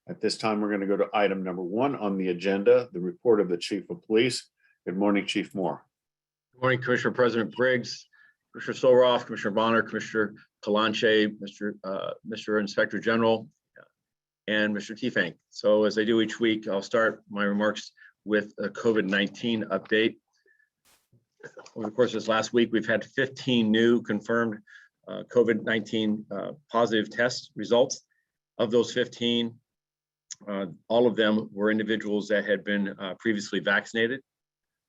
At this time, we're going to go to item number 1 on the agenda, the report of the Chief of Police. Good morning, Chief Moore. Good morning, Commissioner President Briggs, Commissioner Solroff, Commissioner Bonner, Commissioner Kalanche, Mr. Inspector General, and Mr. Tiefenk. So as I do each week, I'll start my remarks with a COVID-19 update. Over the course of this last week, we've had 15 new confirmed COVID-19 positive test results. Of those 15, all of them were individuals that had been previously vaccinated.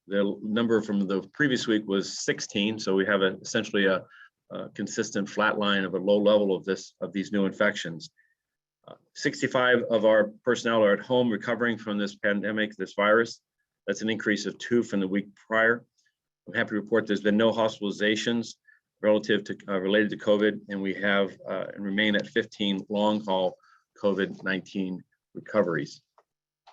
The number from the previous week was 16, so we have essentially a consistent flat line of a low level of these new infections. 65 of our personnel are at home recovering from this pandemic, this virus. That's an increase of 2 from the week prior. I'm happy to report there's been no hospitalizations related to COVID, and we have and remain at 15 long-haul COVID-19 recoveries.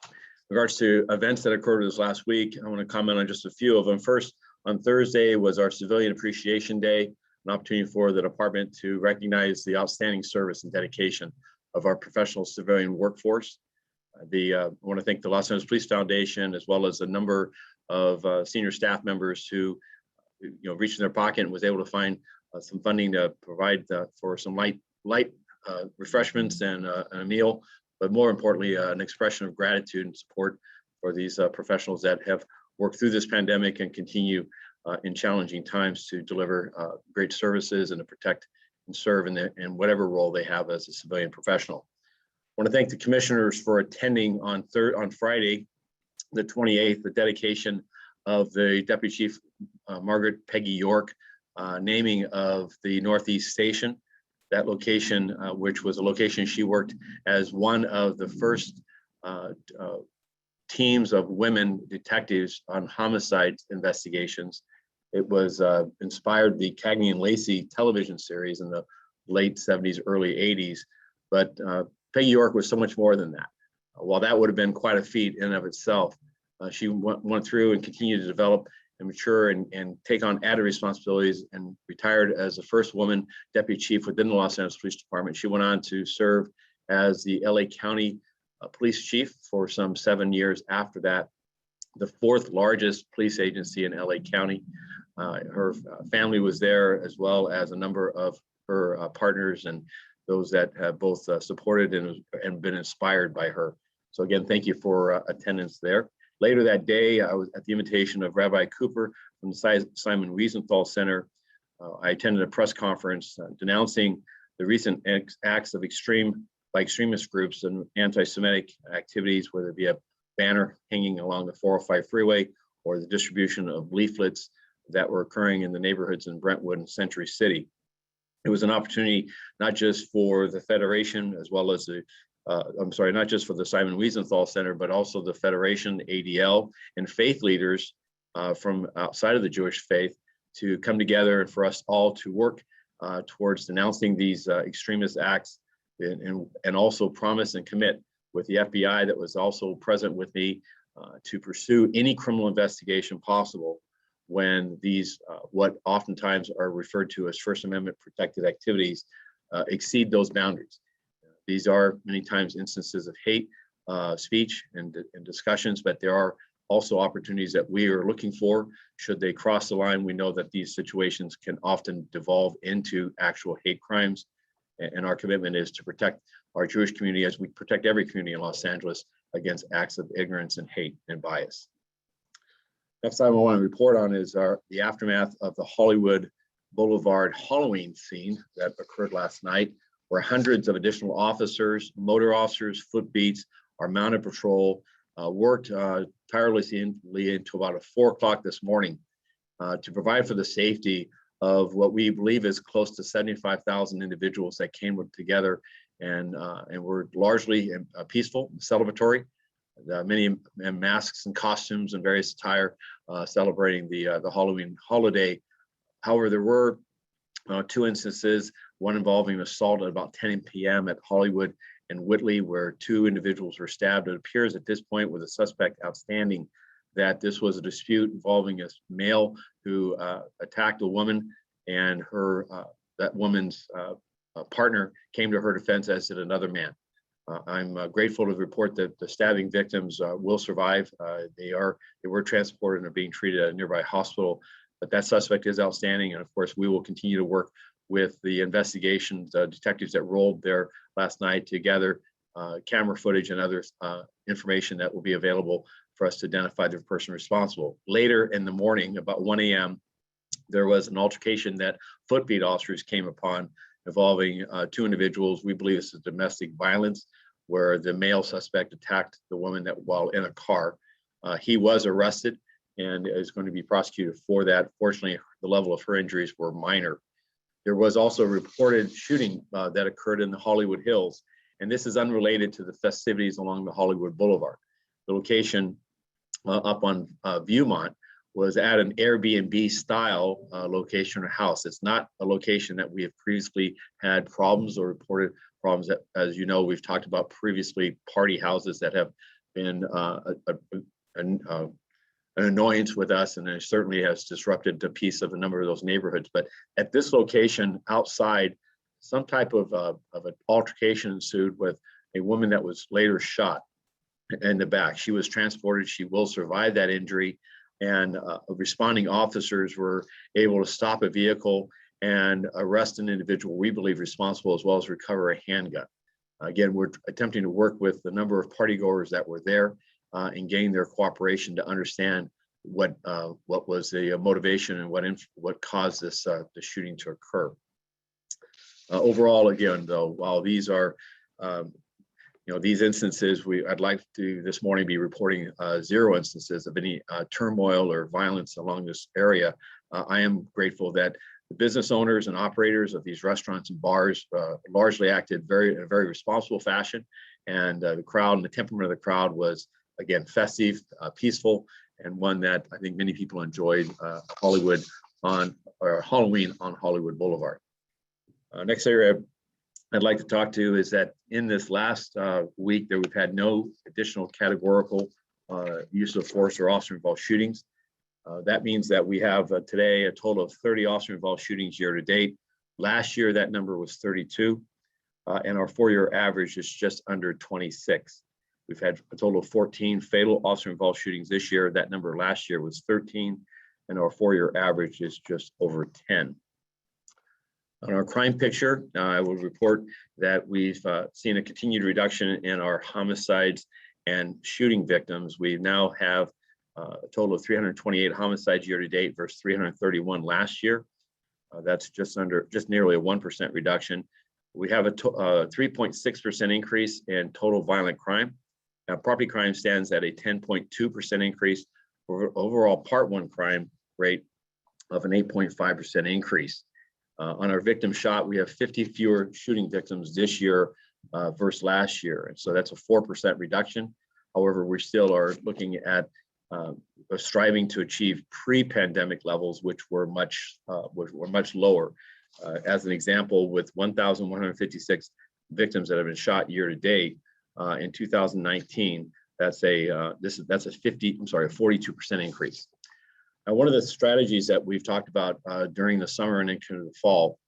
In regards to events that occurred this last week, I want to comment on just a few of them. First, on Thursday was our Civilian Appreciation Day, an opportunity for the department to recognize the outstanding service and dedication of our professional civilian workforce. I want to thank the Los Angeles Police Foundation, as well as a number of senior staff members who reached in their pocket and was able to find some funding to provide for some light refreshments and a meal, but more importantly, an expression of gratitude and support for these professionals that have worked through this pandemic and continue in challenging times to deliver great services and to protect and serve in whatever role they have as a civilian professional. I want to thank the commissioners for attending on Friday, the 28th, the dedication of the Deputy Chief Margaret Peggy York naming of the Northeast Station. That location, which was a location she worked as one of the first teams of women detectives on homicide investigations. It was inspired the Cagney and Lacey television series in the late 70s, early 80s. But Peggy York was so much more than that. While that would have been quite a feat in and of itself, she went through and continued to develop and mature and take on added responsibilities, and retired as the first woman deputy chief within the Los Angeles Police Department. She went on to serve as the LA County police chief for some 7 years after that, the 4th largest police agency in LA County. Her family was there, as well as a number of her partners and those that have both supported and been inspired by her. So again, thank you for attendance there. Later that day, I was at the invitation of Rabbi Cooper from the Simon Wiesenthal Center. I attended a press conference denouncing the recent acts of extremist groups and anti-Semitic activities, whether it be a banner hanging along the 405 freeway or the distribution of leaflets that were occurring in the neighborhoods in Brentwood and Century City. It was an opportunity not just for the Federation, as well as not just for the Simon Wiesenthal Center, but also the Federation, ADL, and faith leaders from outside of the Jewish faith to come together and for us all to work towards denouncing these extremist acts and also promise and commit with the FBI that was also present with me to pursue any criminal investigation possible when these what oftentimes are referred to as First Amendment protected activities exceed those boundaries. These are many times instances of hate speech and discussions, but there are also opportunities that we are looking for. Should they cross the line, we know that these situations can often devolve into actual hate crimes. And our commitment is to protect our Jewish community, as we protect every community in Los Angeles, against acts of ignorance and hate and bias. Next item I want to report on is the aftermath of the Hollywood Boulevard Halloween scene that occurred last night, where hundreds of additional officers, motor officers, foot beats, our mounted patrol worked tirelessly until about 4 o'clock this morning to provide for the safety of what we believe is close to 75,000 individuals that came together and were largely peaceful, celebratory. Many in masks and costumes and various attire celebrating the Halloween holiday. However, there were 2 instances, one involving assault at about 10 p.m. at Hollywood and Whitley, where 2 individuals were stabbed. It appears at this point, with a suspect outstanding, that this was a dispute involving a male who attacked a woman, and that woman's partner came to her defense, as did another man. I'm grateful to report that the stabbing victims will survive. They were transported and are being treated at a nearby hospital, but that suspect is outstanding. And of course, we will continue to work with the investigations detectives that rolled there last night to gather camera footage and other information that will be available for us to identify the person responsible. Later in the morning, about 1 a.m., there was an altercation that Footbeat officers came upon involving two individuals. We believe this is domestic violence, where the male suspect attacked the woman while in a car. He was arrested and is going to be prosecuted for that. Fortunately, the level of her injuries were minor. There was also a reported shooting that occurred in the Hollywood Hills, and this is unrelated to the festivities along the Hollywood Boulevard. The location up on Viewmont was at an Airbnb style location or house. It's not a location that we have previously had problems or reported problems that, as you know, we've talked about previously, party houses that have been an annoyance with us, and it certainly has disrupted the peace of a number of those neighborhoods. But at this location outside, some type of an altercation ensued with a woman that was later shot in the back. She was transported. She will survive that injury. And responding officers were able to stop a vehicle and arrest an individual we believe responsible, as well as recover a handgun. Again, we're attempting to work with the number of partygoers that were there and gain their cooperation to understand what was the motivation and what caused this the shooting to occur. Overall, again, though, while these are these instances, I'd like to this morning be reporting 0 instances of any turmoil or violence along this area. I am grateful that the business owners and operators of these restaurants and bars largely acted in a very responsible fashion, and the crowd and the temperament of the crowd was, again, festive, peaceful, and one that I think many people enjoyed Halloween on Hollywood Boulevard. Next area I'd like to talk to is that in this last week that we've had no additional categorical use of force or officer-involved shootings. That means that we have today a total of 30 officer-involved shootings year to date. Last year, that number was 32, and our 4-year average is just under 26. We've had a total of 14 fatal officer-involved shootings this year. That number last year was 13, and our 4-year average is just over 10. On our crime picture, I will report that we've seen a continued reduction in our homicides and shooting victims. We now have a total of 328 homicides year to date versus 331 last year. That's just nearly a 1% reduction. We have a 3.6% increase in total violent crime. Now, property crime stands at a 10.2% increase for overall Part 1 crime rate of an 8.5% increase. On our victim shot, we have 50 fewer shooting victims this year versus last year. And so that's a 4% reduction. However, we still are looking at striving to achieve pre-pandemic levels, which were much lower. As an example, with 1,156 victims that have been shot year to date in 2019, that's a 42% increase. Now, one of the strategies that we've talked about during the summer and into the fall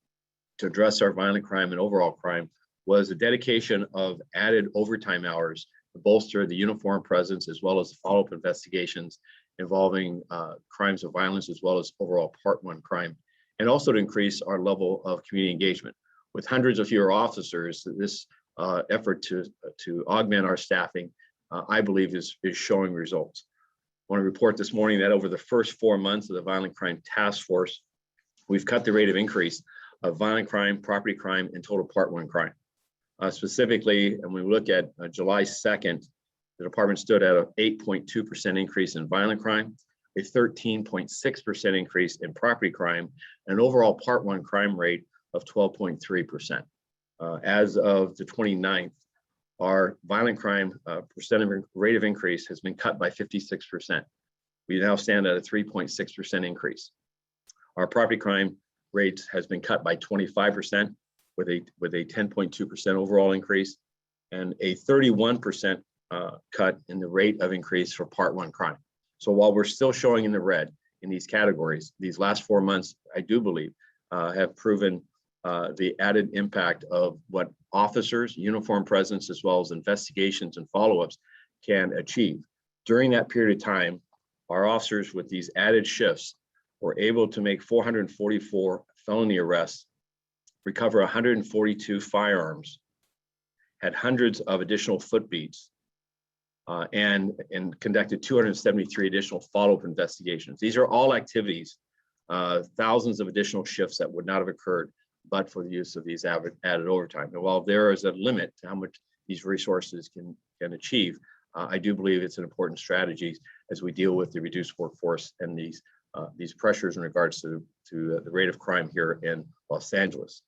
to address our violent crime and overall crime was the dedication of added overtime hours to bolster the uniform presence, as well as follow-up investigations involving crimes of violence, as well as overall Part 1 crime, and also to increase our level of community engagement. With hundreds of fewer officers, this effort to augment our staffing, I believe, is showing results. I want to report this morning that over the first 4 months of the Violent Crime Task Force, we've cut the rate of increase of violent crime, property crime, and total Part 1 crime. Specifically, and when we look at July 2nd, the department stood at an 8.2% increase in violent crime, a 13.6% increase in property crime, and an overall Part 1 crime rate of 12.3%. As of the 29th, our violent crime rate of increase has been cut by 56%. We now stand at a 3.6% increase. Our property crime rate has been cut by 25% with a 10.2% overall increase, and a 31% cut in the rate of increase for Part 1 crime. So while we're still showing in the red in these categories, these last 4 months, I do believe, have proven the added impact of what officers, uniform presence, as well as investigations and follow-ups can achieve. During that period of time, our officers with these added shifts were able to make 444 felony arrests, recover 142 firearms, had hundreds of additional foot beats, and conducted 273 additional follow-up investigations. These are all activities, thousands of additional shifts that would not have occurred but for the use of these added overtime. And while there is a limit to how much these resources can achieve, I do believe it's an important strategy as we deal with the reduced workforce and these pressures in regards to the rate of crime here in Los Angeles.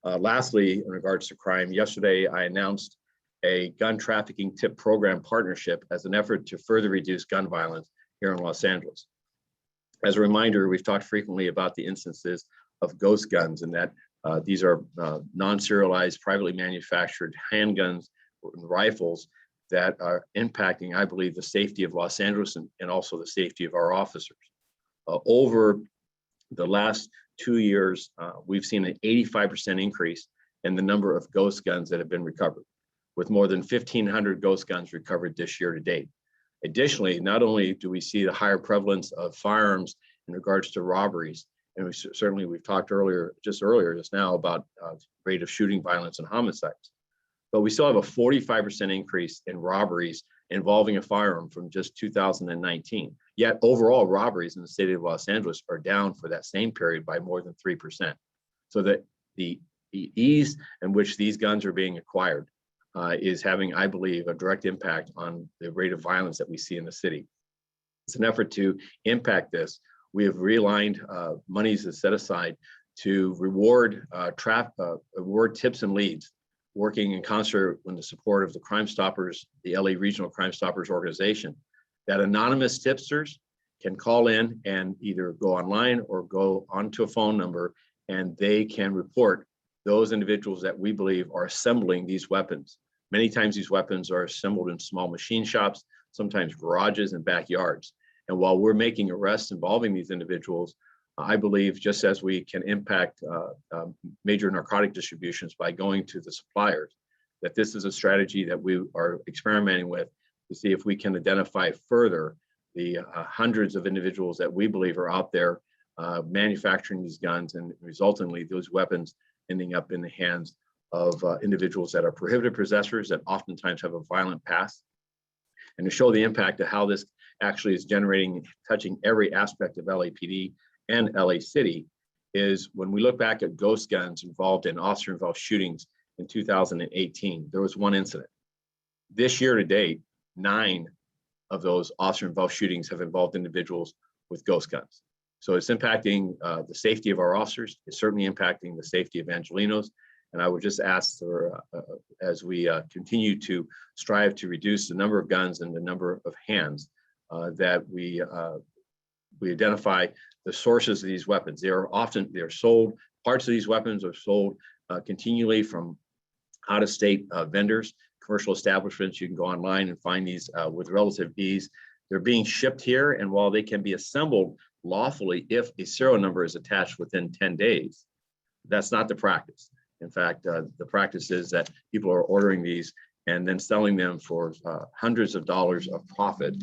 Lastly, in regards to crime, yesterday I announced a gun trafficking tip program partnership as an effort to further reduce gun violence here in Los Angeles. As a reminder, we've talked frequently about the instances of ghost guns, and that these are non-serialized, privately manufactured handguns and rifles that are impacting, I believe, the safety of Los Angeles and also the safety of our officers. Over the last 2 years, we've seen an 85% increase in the number of ghost guns that have been recovered, with more than 1,500 ghost guns recovered this year to date. Additionally, not only do we see the higher prevalence of firearms in regards to robberies, and we've talked just now about rate of shooting violence and homicides, but we still have a 45% increase in robberies involving a firearm from just 2019. Yet overall robberies in the city of Los Angeles are down for that same period by more than 3%. So that the ease in which these guns are being acquired is having, I believe, a direct impact on the rate of violence that we see in the city. It's an effort to impact this. We have realigned monies that's set aside to reward tips and leads, working in concert with the support of the Crime Stoppers, the LA Regional Crime Stoppers organization, that anonymous tipsters can call in and either go online or go onto a phone number, and they can report those individuals that we believe are assembling these weapons. Many times these weapons are assembled in small machine shops, sometimes garages and backyards. And while we're making arrests involving these individuals, I believe just as we can impact major narcotic distributions by going to the suppliers, that this is a strategy that we are experimenting with to see if we can identify further the hundreds of individuals that we believe are out there manufacturing these guns, and resultantly those weapons ending up in the hands of individuals that are prohibited possessors that oftentimes have a violent past. And to show the impact of how this actually is touching every aspect of LAPD and LA City, is when we look back at ghost guns involved in officer-involved shootings in 2018, there was one incident. This year to date, 9 of those officer-involved shootings have involved individuals with ghost guns. So it's impacting the safety of our officers. It's certainly impacting the safety of Angelenos. And I would just ask for, as we continue to strive to reduce the number of guns and the number of hands, that we identify the sources of these weapons. They're sold, parts of these weapons are sold continually from out-of-state vendors, commercial establishments. You can go online and find these with relative ease. They're being shipped here, and while they can be assembled lawfully if a serial number is attached within 10 days, that's not the practice. In fact, the practice is that people are ordering these and then selling them for hundreds of dollars of profit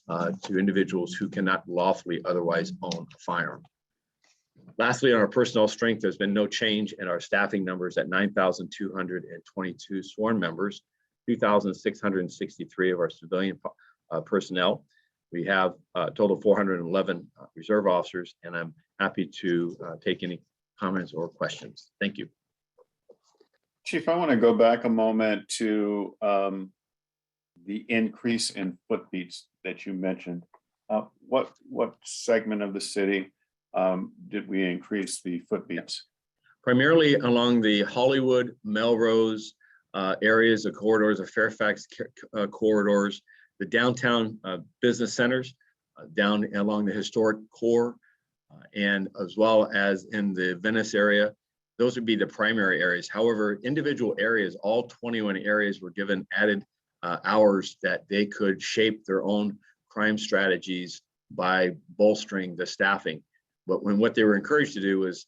to individuals who cannot lawfully otherwise own a firearm. Lastly, on our personnel strength, there's been no change in our staffing numbers at 9,222 sworn members, 2,663 of our civilian personnel. We have a total of 411 reserve officers, and I'm happy to take any comments or questions. Thank you. Chief, I want to go back a moment to the increase in foot beats that you mentioned. What segment of the city did we increase the foot beats? Primarily along the Hollywood, Melrose areas, the corridors, the Fairfax corridors, the downtown business centers, down along the historic core, and as well as in the Venice area. Those would be the primary areas. However, individual areas, all 21 areas, were given added hours that they could shape their own crime strategies by bolstering the staffing. But what they were encouraged to do was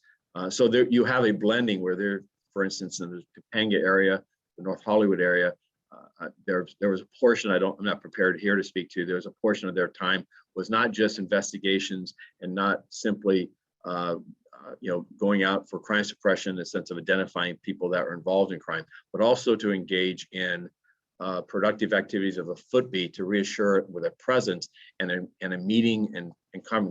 So there you have a blending where there, for instance, in the Topanga area, the North Hollywood area, there was a portion I'm not prepared here to speak to. There was a portion of their time was not just investigations and not simply going out for crime suppression in the sense of identifying people that were involved in crime, but also to engage in productive activities of a footbeat to reassure it with a presence and a meeting and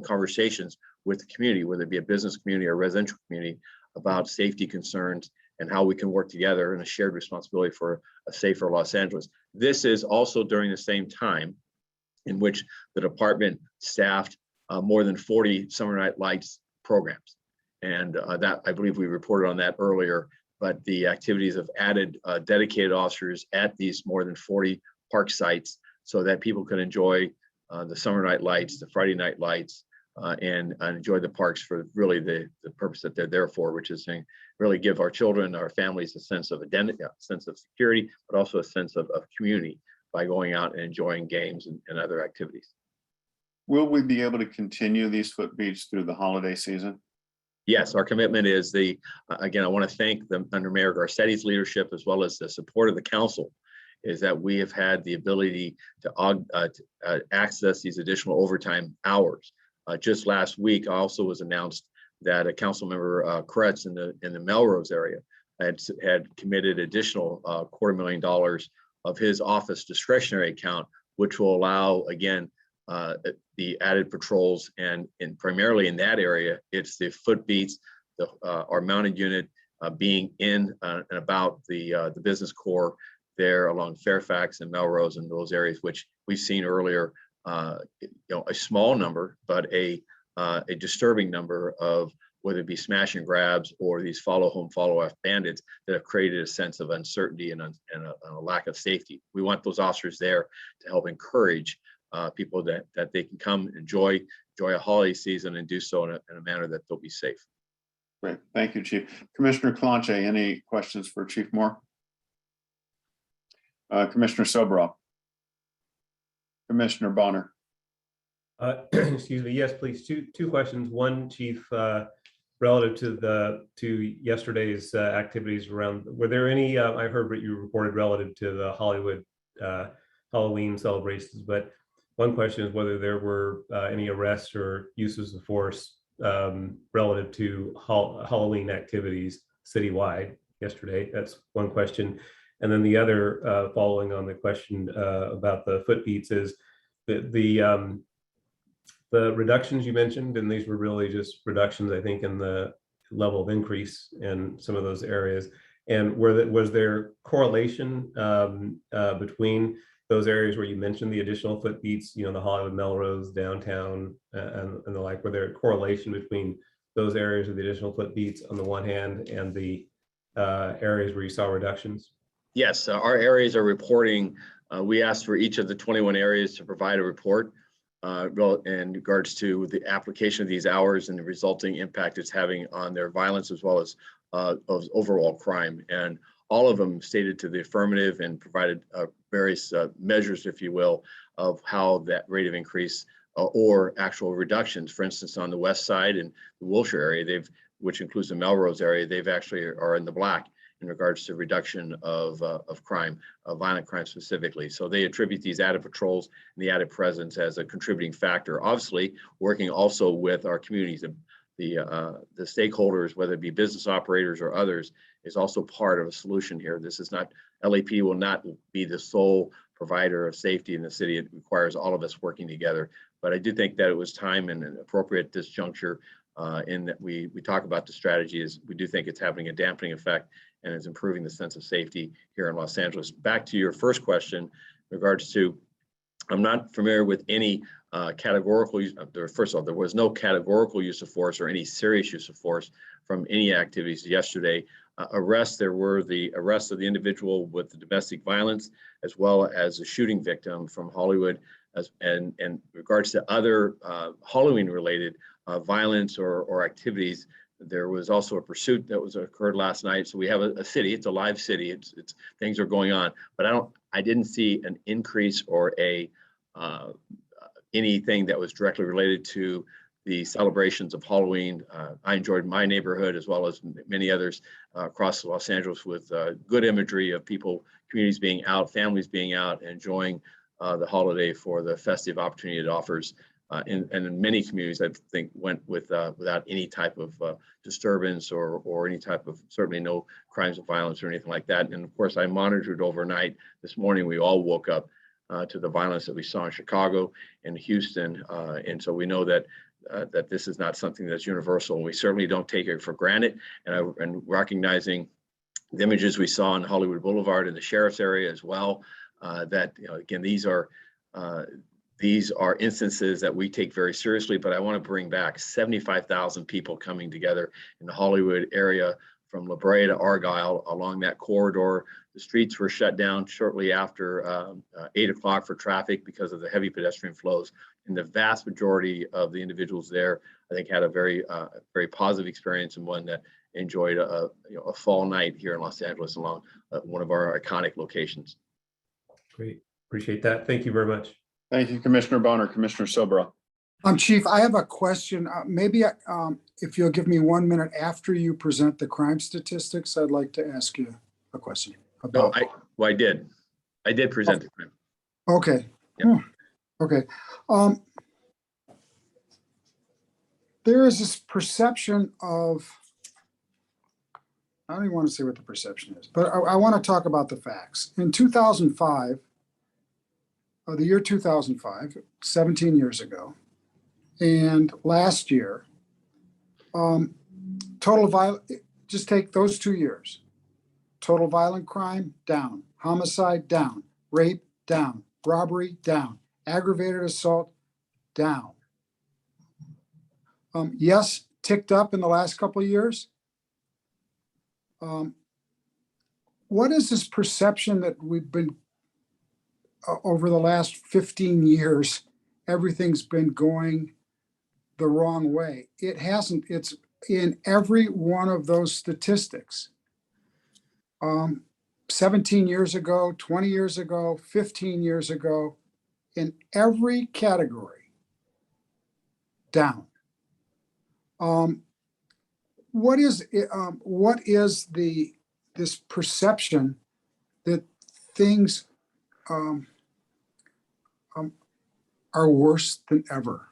conversations with the community, whether it be a business community or residential community, about safety concerns and how we can work together in a shared responsibility for a safer Los Angeles. This is also during the same time in which the department staffed more than 40 Summer Night Lights programs. And that, I believe we reported on that earlier, but the activities have added dedicated officers at these more than 40 park sites so that people can enjoy the Summer Night Lights, the Friday Night Lights, and enjoy the parks for really the purpose that they're there for, which is to really give our children, our families a sense of identity, a sense of security, but also a sense of community by going out and enjoying games and other activities. Will we be able to continue these foot beats through the holiday season? Yes, our commitment is again, I want to thank them under Mayor Garcetti's leadership, as well as the support of the council, is that we have had the ability to access these additional overtime hours. Just last week, also was announced that a council member, Kretz in the Melrose area, had committed additional $250,000 of his office discretionary account, which will allow, again, the added patrols, and primarily in that area, it's the foot beats, our mounted unit being in and about the business core there along Fairfax and Melrose and those areas, which we've seen earlier. A small number, but a disturbing number of whether it be smash and grabs or these follow home, follow after bandits that have created a sense of uncertainty and a lack of safety. We want those officers there to help encourage people that they can come enjoy a holiday season and do so in a manner that they'll be safe. Great, thank you, Chief. Commissioner Clanche, any questions for Chief Moore? Commissioner Soboroff. Commissioner Bonner. Excuse me. Yes, please. Two questions. One, Chief, relative to yesterday's activities around. Were there any? I heard what you reported relative to the Hollywood Halloween celebrations, but one question is whether there were any arrests or uses of force relative to Halloween activities citywide yesterday. That's one question. And then the other, following on the question about the foot beats, is the reductions you mentioned, and these were really just reductions, I think, in the level of increase in some of those areas. And was there correlation between those areas where you mentioned the additional foot beats, the Hollywood, Melrose, downtown, and the like? Were there a correlation between those areas of the additional foot beats on the one hand and the areas where you saw reductions? Yes, our areas are reporting. We asked for each of the 21 areas to provide a report in regards to the application of these hours and the resulting impact it's having on their violence as well as overall crime. And all of them stated to the affirmative and provided various measures, if you will, of how that rate of increase or actual reductions. For instance, on the west side and the Wilshire area, which includes the Melrose area, they've actually are in the black in regards to reduction of crime, violent crime specifically. So they attribute these added patrols and the added presence as a contributing factor. Obviously, working also with our communities, the stakeholders, whether it be business operators or others, is also part of a solution here. This is not, LAP will not be the sole provider of safety in the city. It requires all of us working together. But I do think that it was time and appropriate at this juncture in that we talk about the strategy. Is we do think it's having a dampening effect and it's improving the sense of safety here in Los Angeles. Back to your first question in regards to, I'm not familiar with any categorical use. First of all, there was no categorical use of force or any serious use of force from any activities yesterday. Arrests, there were the arrests of the individual with the domestic violence, as well as a shooting victim from Hollywood, and regards to other Halloween-related violence or activities. There was also a pursuit that occurred last night. So we have a city, it's a live city, it's things are going on, but I didn't see an increase or anything that was directly related to the celebrations of Halloween. I enjoyed my neighborhood as well as many others across Los Angeles with good imagery of people, communities being out, families being out, enjoying the holiday for the festive opportunity it offers. And in many communities, I think went with without any type of disturbance or any type of, certainly no crimes of violence or anything like that. And of course, I monitored overnight. This morning, we all woke up to the violence that we saw in Chicago and Houston. And so we know that that this is not something that's universal. And we certainly don't take it for granted. And recognizing the images we saw on Hollywood Boulevard in the sheriff's area as well, that, you know, again, these are instances that we take very seriously, but I want to bring back 75,000 people coming together in the Hollywood area from La Brea to Argyle along that corridor. The streets were shut down shortly after 8 o'clock for traffic because of the heavy pedestrian flows. And the vast majority of the individuals there, I think, had a very positive experience and one that enjoyed a fall night here in Los Angeles along one of our iconic locations. Great, appreciate that. Thank you very much. Thank you, Commissioner Bonner. Commissioner Sobro. Chief, I have a question. Maybe if you'll give me 1 minute after you present the crime statistics, I'd like to ask you a question No, about. I did present the crime. Okay. Yep. Okay. There is this perception of, I don't even want to say what the perception is, but I want to talk about the facts. In 2005, the year 2005, 17 years ago, and last year, total violence, just take those 2 years. Total violent crime, down. Homicide, down. Rape, down. Robbery, down. Aggravated assault, down. Yes, ticked up in the last couple of years. What is this perception that we've been, over the last 15 years, everything's been going the wrong way? It hasn't. It's in every one of those statistics. 17 years ago, 20 years ago, 15 years ago, in every category, down. What is this perception that things are worse than ever?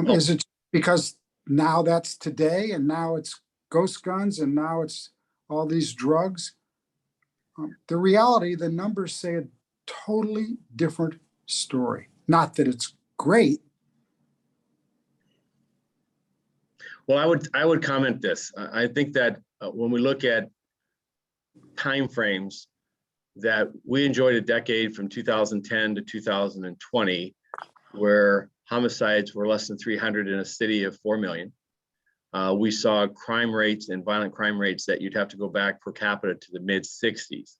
Is it because now that's today and now it's ghost guns and now it's all these drugs? The reality, the numbers say a totally different story. Not that it's great. Well, I would comment this. I think that when we look at timeframes, that we enjoyed a decade from 2010 to 2020, where homicides were less than 300 in a city of 4 million. We saw crime rates and violent crime rates that you'd have to go back per capita to the mid 60s.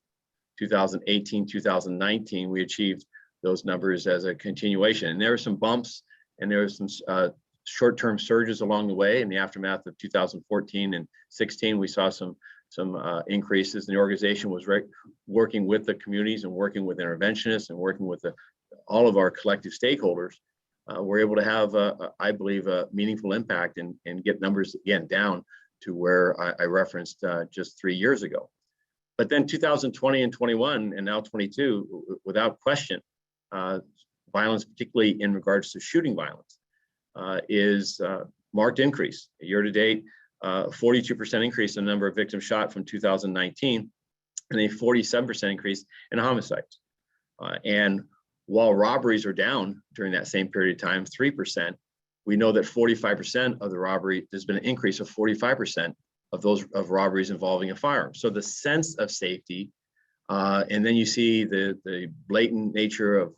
2018, 2019, we achieved those numbers as a continuation. And there were some bumps and there were some short-term surges along the way. In the aftermath of 2014 and 16, we saw some increases. And the organization was working with the communities and working with interventionists and working with all of our collective stakeholders. We're able to have, I believe, a meaningful impact and get numbers again down to where I referenced just 3 years ago. But then 2020 and 21 and now 22, without question, violence, particularly in regards to shooting violence, is marked increase. Year to date, 42% increase in the number of victims shot from 2019 and a 47% increase in homicides. And while robberies are down during that same period of time, 3%, we know that 45% of the robbery, there's been an increase of 45% of those robberies involving a firearm. So the sense of safety, and then you see the blatant nature of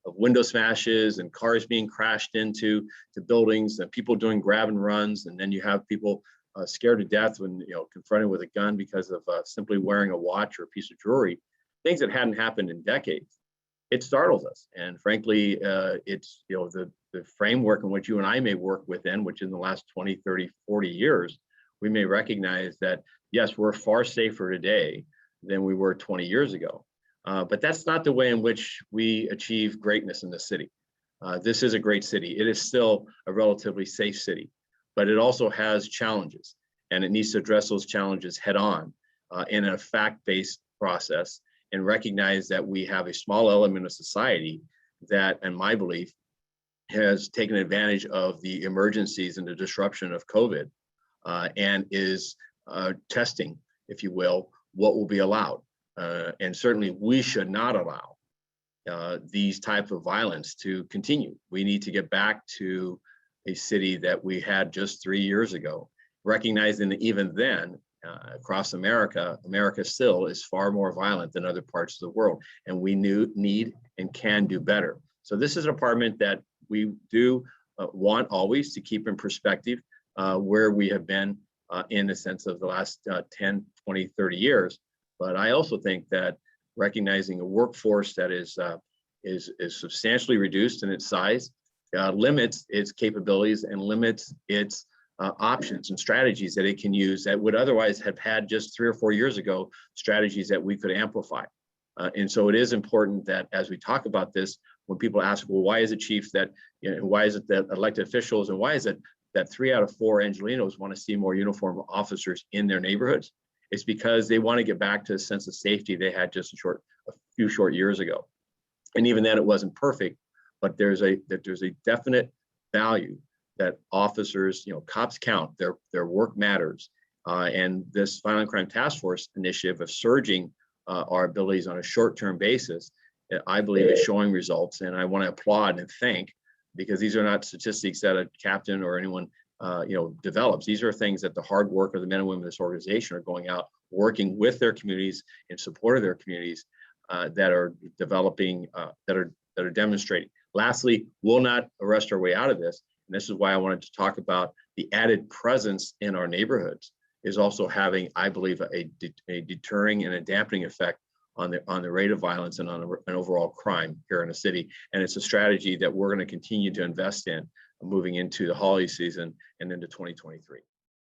window smashes and cars being crashed into buildings and people doing grab and runs, and then you have people scared to death when confronted with a gun because of simply wearing a watch or a piece of jewelry, things that hadn't happened in decades. It startles us, and frankly, it's the framework in which you and I may work within, which in the last 20, 30, 40 years, we may recognize that, yes, we're far safer today than we were 20 years ago. But that's not the way in which we achieve greatness in the city. This is a great city. It is still a relatively safe city, but it also has challenges, and it needs to address those challenges head on in a fact-based process, and recognize that we have a small element of society that, in my belief, has taken advantage of the emergencies and the disruption of COVID and is testing, if you will, what will be allowed. And certainly we should not allow these type of violence to continue. We need to get back to a city that we had just 3 years ago, recognizing that even then, across America, America still is far more violent than other parts of the world, and we need and can do better. So this is an department that we do want always to keep in perspective where we have been in the sense of the last 10, 20, 30 years. But I also think that recognizing a workforce that is substantially reduced in its size limits its capabilities and limits its options and strategies that it can use that would otherwise have had just 3 or 4 years ago, strategies that we could amplify. And so it is important that as we talk about this, when people ask, well, why is it, Chief, that, why is it that elected officials, and why is it that 3 out of 4 Angelenos want to see more uniformed officers in their neighborhoods? It's because they want to get back to a sense of safety they had just a few short years ago. And even then it wasn't perfect, but there's a definite value that officers, cops count, their work matters. And this Violent Crime Task Force initiative of surging our abilities on a short-term basis, I believe is showing results. And I want to applaud and thank, because these are not statistics that a captain or anyone develops. These are things that the hard work of the men and women of this organization are going out, working with their communities, in support of their communities, that are developing, that are demonstrating. Lastly, we'll not arrest our way out of this. And this is why I wanted to talk about the added presence in our neighborhoods is also having, I believe, a deterring and a dampening effect on the rate of violence and on an overall crime here in the city. And it's a strategy that we're going to continue to invest in moving into the holiday season and into 2023.